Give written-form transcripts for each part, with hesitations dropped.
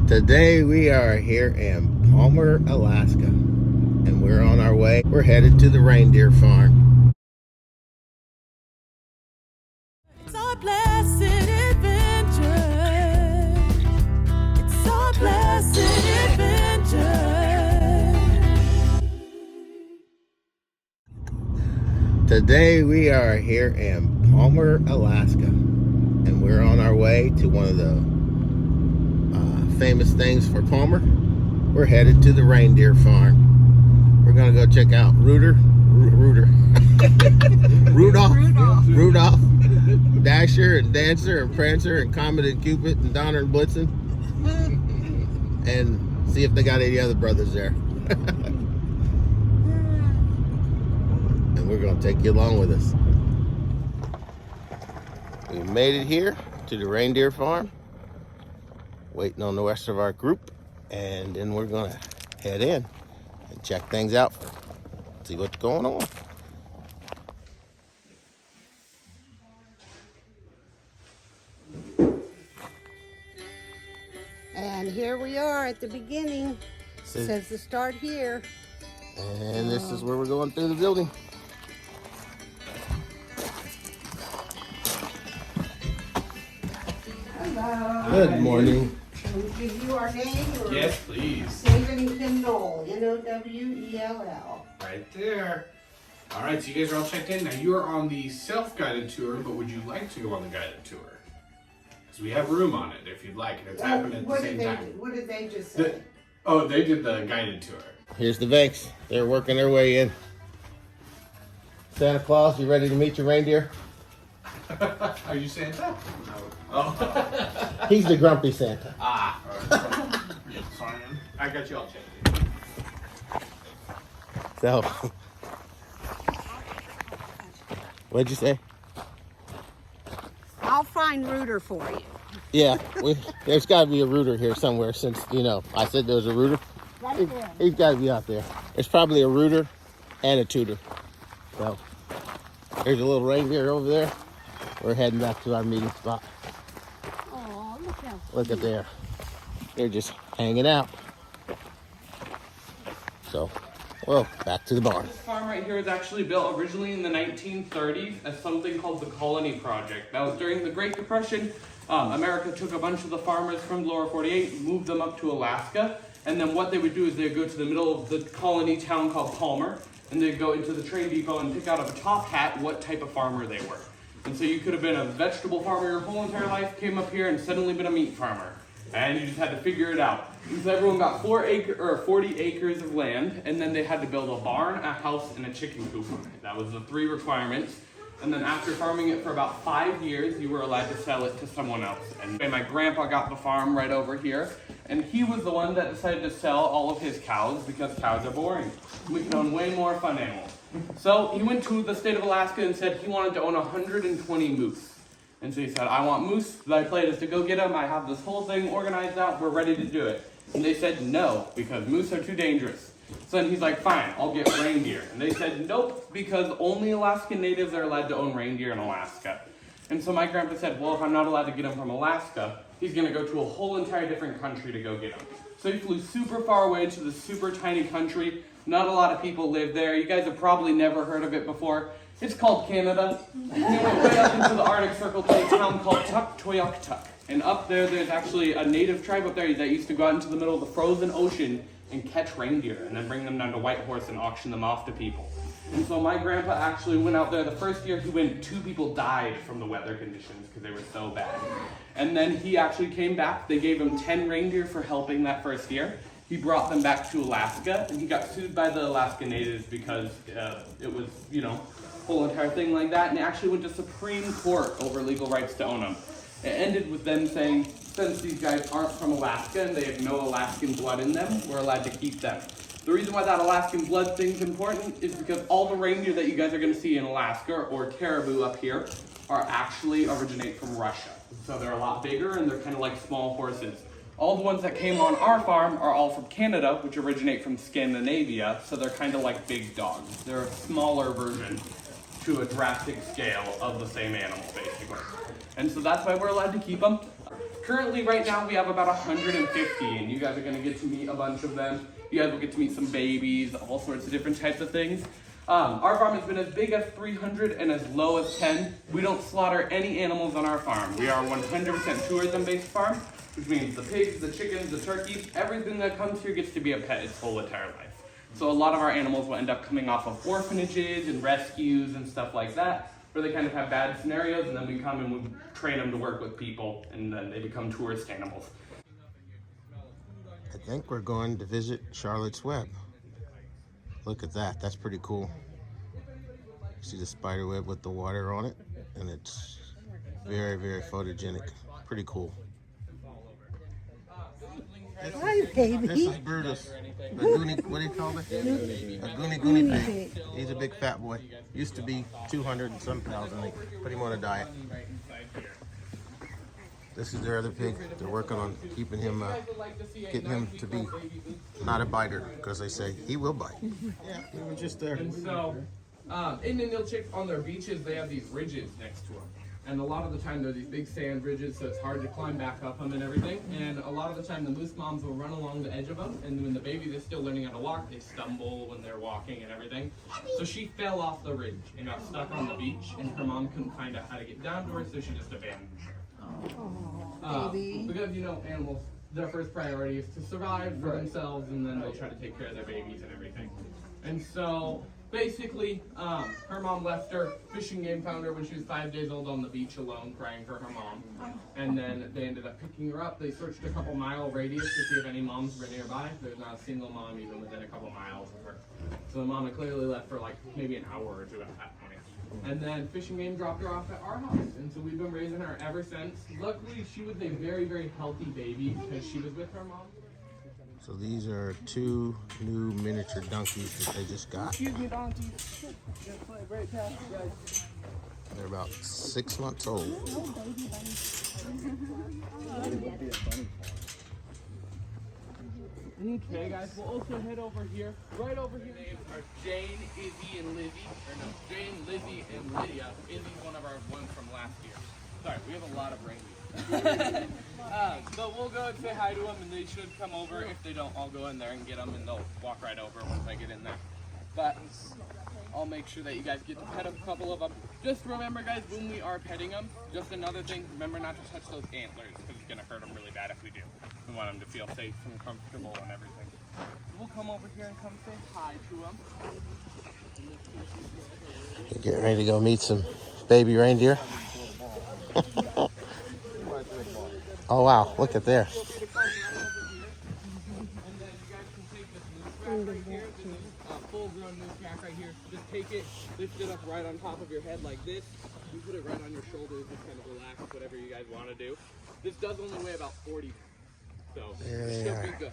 Today we are here in Palmer, Alaska, and we're on our way. We're headed to the Reindeer Farm. It's our blessed adventure. It's our blessed adventure. Today we are here in Palmer, Alaska, and we're on our way to one of the famous things for Palmer. We're headed to the Reindeer Farm. We're gonna go check out Rudolph, Dasher and Dancer and Prancer and Comet and Cupid and Donner and Blitzen, and see if they got any other brothers there. And we're gonna take you along with us. We made it here to the Reindeer Farm, waiting on the rest of our group, and then we're gonna head in and check things out, see what's going on. And here we are at the beginning. Says to start here. And this is where we're going through the building. Hello. Good morning. Can we give you our name? Or Yes, please. Stephen Knoll, Nowell. Right there. All right, so you guys are all checked in. Now, you are on the self-guided tour, but would you like to go on the guided tour? Because we have room on it if you'd like, and it's happening at the same time. What did they just say? They did the guided tour. Here's the Vanks. They're working their way in. Santa Claus, you ready to meet your reindeer? Are you Santa? No. Oh. He's the grumpy Santa. Ah. Sorry. I got you all checked in. So, what'd you say? I'll find Rooter for you. Yeah, there's got to be a rooter here somewhere since, I said there was a rooter. Right there. He's got to be out there. There's probably a rooter and a tutor. So, there's a little reindeer over there. We're heading back to our meeting spot. Oh, look how Look at there. They're just hanging out. So, well, back to the barn. This farm right here was actually built originally in the 1930s as something called the Colony Project. That was during the Great Depression. America took a bunch of the farmers from the lower 48, moved them up to Alaska, and then what they would do is they'd go to the middle of the colony town called Palmer, and they'd go into the train depot and pick out of a top hat what type of farmer they were. And so you could have been a vegetable farmer your whole entire life, came up here and suddenly been a meat farmer. And you just had to figure it out. And so everyone got 40 acres of land, and then they had to build a barn, a house, and a chicken coop. That was the 3 requirements. And then after farming it for about 5 years, you were allowed to sell it to someone else. And my grandpa got the farm right over here, and he was the one that decided to sell all of his cows because cows are boring. We can own way more fun animals. So he went to the state of Alaska and said he wanted to own 120 moose. And so he said, I want moose. The plan is to go get them. I have this whole thing organized out. We're ready to do it. And they said no, because moose are too dangerous. So then he's like, fine, I'll get reindeer. And they said, nope, because only Alaskan natives are allowed to own reindeer in Alaska. And so my grandpa said, well, if I'm not allowed to get them from Alaska, he's going to go to a whole entire different country to go get them. So he flew super far away to the super tiny country. Not a lot of people live there. You guys have probably never heard of it before. It's called Canada. And he went way up into the Arctic Circle to a town called Tuktoyaktuk. And up there's actually a native tribe up there that used to go out into the middle of the frozen ocean and catch reindeer and then bring them down to Whitehorse and auction them off to people. And so my grandpa actually went out there. The first year he went, 2 people died from the weather conditions because they were so bad. And then he actually came back. They gave him 10 reindeer for helping that first year. He brought them back to Alaska, and he got sued by the Alaska natives because it was, whole entire thing like that, and it actually went to Supreme Court over legal rights to own them. It ended with them saying, since these guys aren't from Alaska and they have no Alaskan blood in them, we're allowed to keep them. The reason why that Alaskan blood thing's important is because all the reindeer that you guys are going to see in Alaska, or caribou up here, actually originate from Russia. So they're a lot bigger and they're kind of like small horses. All the ones that came on our farm are all from Canada, which originate from Scandinavia, so they're kind of like big dogs. They're a smaller version to a drastic scale of the same animal, basically. And so that's why we're allowed to keep them. Currently, right now, we have about 150, and you guys are gonna get to meet a bunch of them. You guys will get to meet some babies, all sorts of different types of things. Our farm has been as big as 300 and as low as 10. We don't slaughter any animals on our farm. We are 100% tourism-based farm, which means the pigs, the chickens, the turkeys, everything that comes here gets to be a pet its whole entire life. So a lot of our animals will end up coming off of orphanages and rescues and stuff like that, where they kind of have bad scenarios, and then we come and we train them to work with people, and then they become tourist animals. I think we're going to visit Charlotte's Web. Look at that, that's pretty cool. See the spider web with the water on it, and it's very, very photogenic. Pretty cool. Hi, baby. This is Brutus. A goonie, what do you call it? A goonie pig. He's a big fat boy. Used to be 200 and some pounds, and they put him on a diet. This is their other pig. They're working on keeping him, getting him to be not a biter, because they say he will bite. Yeah, he was just there. And so, in Ninilchik, on their beaches, they have these ridges next to them. And a lot of the time, they're these big sand ridges, so it's hard to climb back up them and everything. And a lot of the time, the moose moms will run along the edge of them, and when the babies are still learning how to walk, they stumble when they're walking and everything. So she fell off the ridge and got stuck on the beach, and her mom couldn't find out how to get down to her, so she just abandoned her. Baby. Because, you know, animals, their first priority is to survive for themselves, and then they'll try to take care of their babies and everything. And so, basically, her mom left her. Fishing game found her when she was 5 days old on the beach alone, crying for her mom. And then they ended up picking her up. They searched a couple mile radius to see if any moms were nearby. There's not a single mom even within a couple miles of her. So the mom had clearly left for like maybe an hour or two at that point. And then Fishing Game dropped her off at our house, and so we've been raising her ever since. Luckily, she was a very, very healthy baby because she was with her mom. So these are 2 new miniature donkeys that they just got. Excuse me, donkey. Just play right past you guys. They're about 6 months old. Okay, guys, we'll also head over here. Right over here names are Jane, Izzy, and Lizzie. Or no, Jane, Lizzie, and Lydia. Izzy's one of our ones from last year. Sorry, we have a lot of reindeer. But we'll go and say hi to them, and they should come over. If they don't, I'll go in there and get them, and they'll walk right over once I get in there. But I'll make sure that you guys get to pet a couple of them. Just remember, guys, when we are petting them, just another thing, remember not to touch those antlers, because it's going to hurt them really bad if we do. We want them to feel safe and comfortable and everything. We'll come over here and come say hi to them. Getting ready to go meet some baby reindeer. Oh wow, look at there. And then you guys can take this moose rack right here, this full-grown moose rack right here. Just take it, lift it up right on top of your head like this. You put it right on your shoulders, just kind of relax, whatever you guys want to do. This does only weigh about 40 pounds, so There it they should are. be good.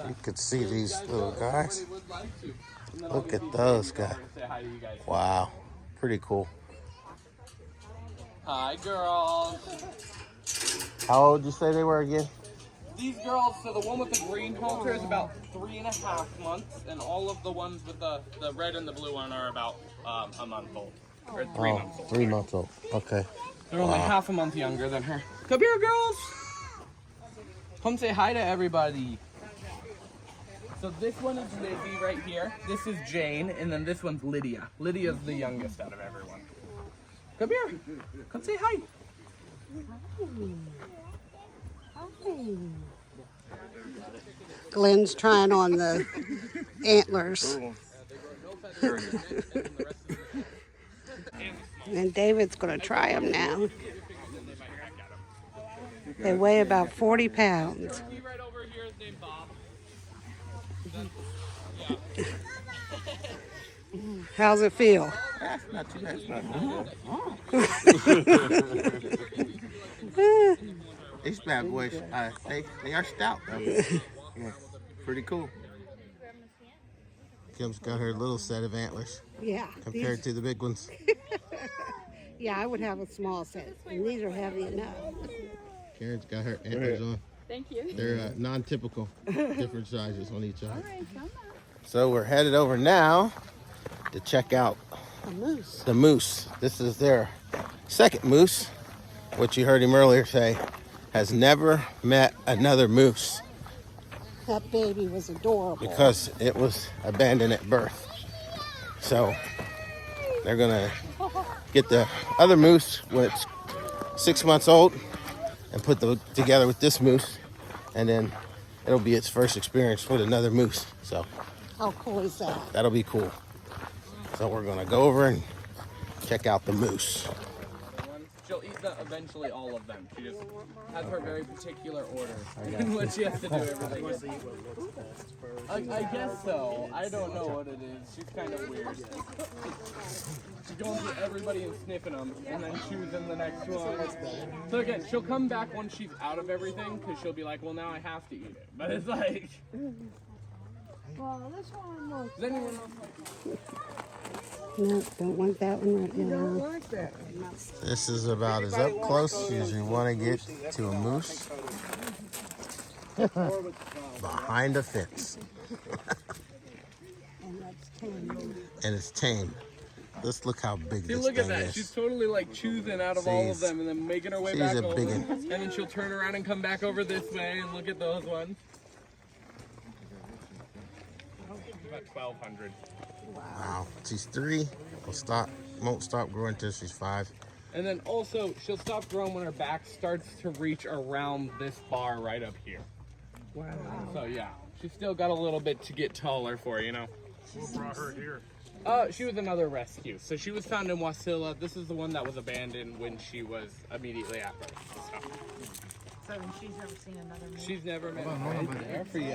You could see So these you guys little go, guys. everybody would like to. And then Look obviously at those go over guys. and say hi to you guys. Wow, pretty cool. Hi, girls. How old did you say they were again? These girls, so the one with the green halter is about 3.5 months, and all of the ones with the red and the blue one are about a month old. Or 3 months old. 3 months old. Okay. They're only half a month younger than her. Come here, girls! Come say hi to everybody. So this one is Lizzie right here. This is Jane, and then this one's Lydia. Lydia's the youngest out of everyone. Come here. Come say hi. Glenn's trying on the antlers. And David's going to try them now. They weigh about 40 pounds. He right over here is named Bob. How's it feel? Not too bad. These bad boys, they are stout though. Yeah, pretty cool. Kim's got her little set of antlers Yeah. compared to the big ones. Yeah, I would have a small set, and these are heavy enough. Karen's got her antlers on. Thank you. They're non-typical, different sizes on each eye. So we're headed over now to check out A moose. the moose. This is their second moose. what you heard him earlier say, has never met another moose That baby was adorable. because it was abandoned at birth. So they're gonna get the other moose when it's 6 months old and put them together with this moose, and then it'll be its first experience with another moose. So How cool is that? that'll be cool. So we're gonna go over and check out the moose. She'll eat eventually all of them. She just has her very particular order in what she has to do everything. I guess so. I don't know what it is. She's kind of weird. She's going through everybody and sniffing them, and then choosing the next one. So again, she'll come back once she's out of everything, because she'll be like, well, now I have to eat it. But it's like... Well, this one looks... Does anyone else like No, don't want that one right now. like that. This is about as up close as you want to get to a moose behind a fence. And that's tame. And it's tame. Let's look how big See, this look at thing that. is. She's totally like choosing out of all of them and then making her way she's back a over. big one. And then she'll turn around and come back over this way and look at those ones. About 1,200. Wow. She's 3. Won't stop growing until she's 5. And then also, she'll stop growing when her back starts to reach around this bar right up here. Wow. So yeah, she's still got a little bit to get taller for, you know. Who brought her here? She was another rescue. So she was found in Wasilla. This is the one that was abandoned when she was immediately at birth. So she's never seen another moose. She's never met right there for you.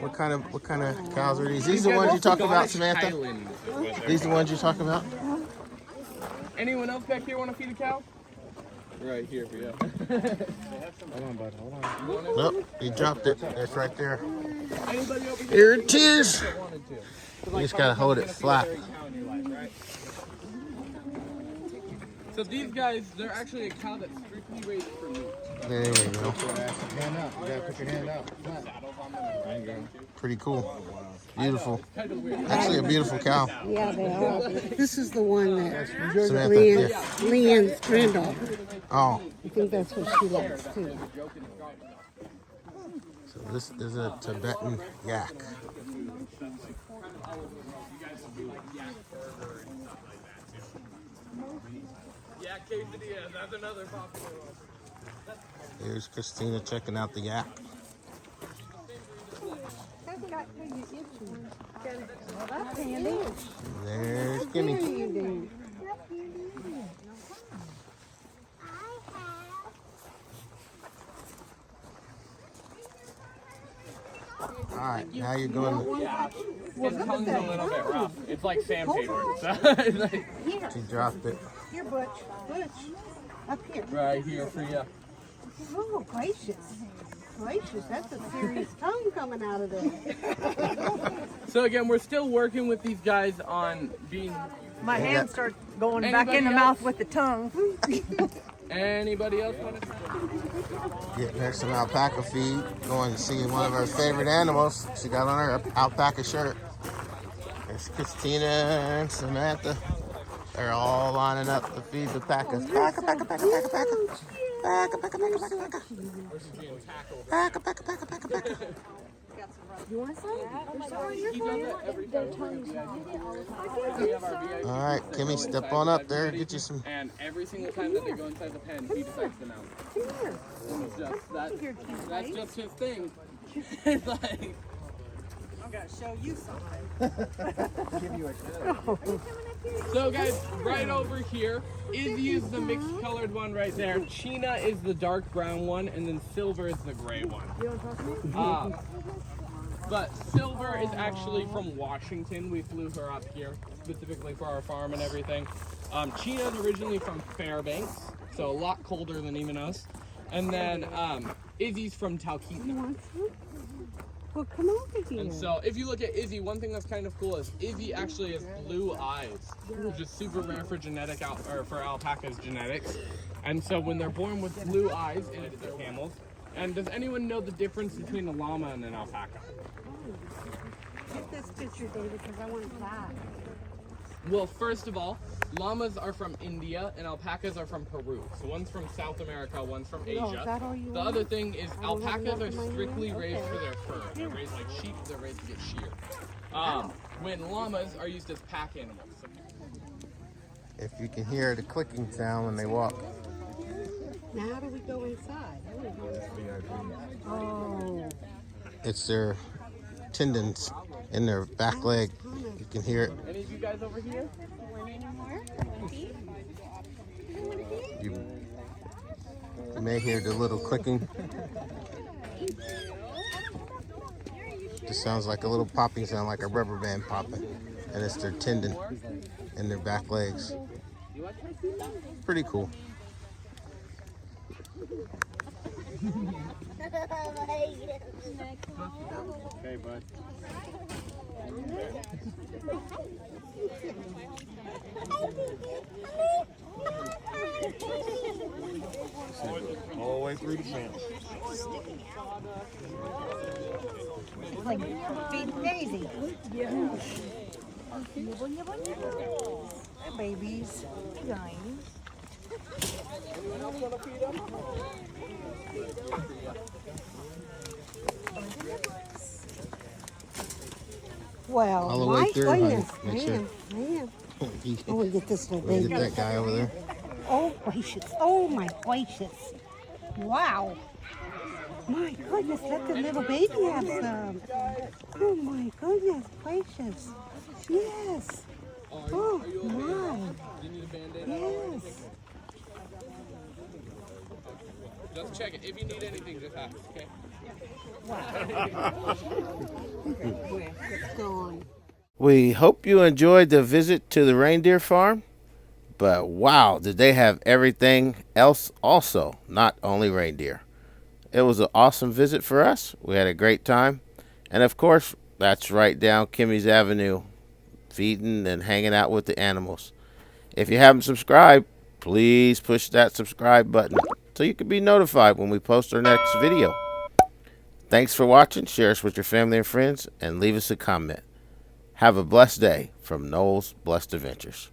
What kind of cows are these? These the ones you talk about, Samantha? These the ones you talk about? Anyone else back here want to feed a cow? Right here for you. Hold on, bud. Hold on. Nope, you dropped it. It's right there. Anybody over Here it is. that wanted to? You just gotta hold it flat. So these guys, they're actually a cow that's strictly raised for meat. There you go. Hand up. You gotta put your hand up. Saddles on them and rides them too. Pretty cool. Beautiful. Kind of weird. Actually a beautiful cow. Yeah, they are. This is the one that Samantha, yeah. Leanne's granddaughter. Oh, I think that's what she likes too. so this is a Tibetan yak. Yeah, quesadilla, that's another popular one. Here's Christina checking out the yak. That's handy. There's There Kimmy. you do. All right, now you're going. His tongue's a little bit rough. It's like sandpaper. So it's like Here, She dropped it. here, Butch. Butch. Up here. right here for you. Oh, gracious. Gracious, that's a serious tongue coming out of there. So again, we're still working with these guys on being. My hands start going back Anybody in the else? mouth with the tongue. Anybody else want to? Getting her some alpaca feed. Going to see one of her favorite animals. She got on her alpaca shirt. There's Christina and Samantha. They're all lining up to feed the packers. Paca, paca, paca, paca, paca. Paca, paca, paca, paca, paca. Paca, paca, paca, paca, paca. You want some? He does it every time. We have our VIP. All right, Kimmy, step on up there. Get you some. And every single time that they go inside the pen, he decides to mount. It's just that's just his thing. It's like, I'm gonna show you something. so guys, right over here, Izzy is the mixed colored one right there. China is the dark brown one, and then Silver is the gray one. But Silver is actually from Washington. We flew her up here specifically for our farm and everything. China is originally from Fairbanks, so a lot colder than even us. And then Izzy's from Talkeetna. Well, come over here. And so if you look at Izzy, one thing that's kind of cool is Izzy actually has blue eyes, which is super rare for for alpaca's genetics. And so when they're born with blue eyes, and it's their camels. And does anyone know the difference between a llama and an alpaca? Get this picture, David, because I want that. Well, first of all, llamas are from India and alpacas are from Peru. So one's from South America, one's from Asia. No, is that all you The want? other thing is don't have alpacas enough are in my hand? strictly raised Okay. for their fur. They're raised like sheep, they're raised to get sheared. When llamas are used as pack animals. So If you can hear the clicking sound when they walk. Now how do we go inside? Oh. It's their tendons in their back leg. You can hear it. any of you guys over here? You may hear the little clicking. Just sounds like a little popping sound, like a rubber band popping. And it's their tendon in their back legs. Pretty cool. Okay, bud. All the way through the fence. Like feeding Daisy. Hi, babies. Guys. Well, All the way my through, honey. goodness, Make sure. man. I want to get this little Get baby. that guy over there. Oh, gracious. Oh, my gracious. Wow. My goodness, let the little baby have some. Oh, my goodness gracious. Yes. Oh, my. Do you need a band-aid? Yes. Just check it. If you need anything, just ask, okay? Go on. We hope you enjoyed the visit to the reindeer farm. But wow, did they have everything else also, not only reindeer. It was an awesome visit for us. We had a great time. And of course, that's right down Kimmy's Avenue, feeding and hanging out with the animals. If you haven't subscribed, please push that subscribe button so you can be notified when we post our next video. Thanks for watching. Share us with your family and friends and leave us a comment. Have a blessed day from Noel's Blessed Adventures.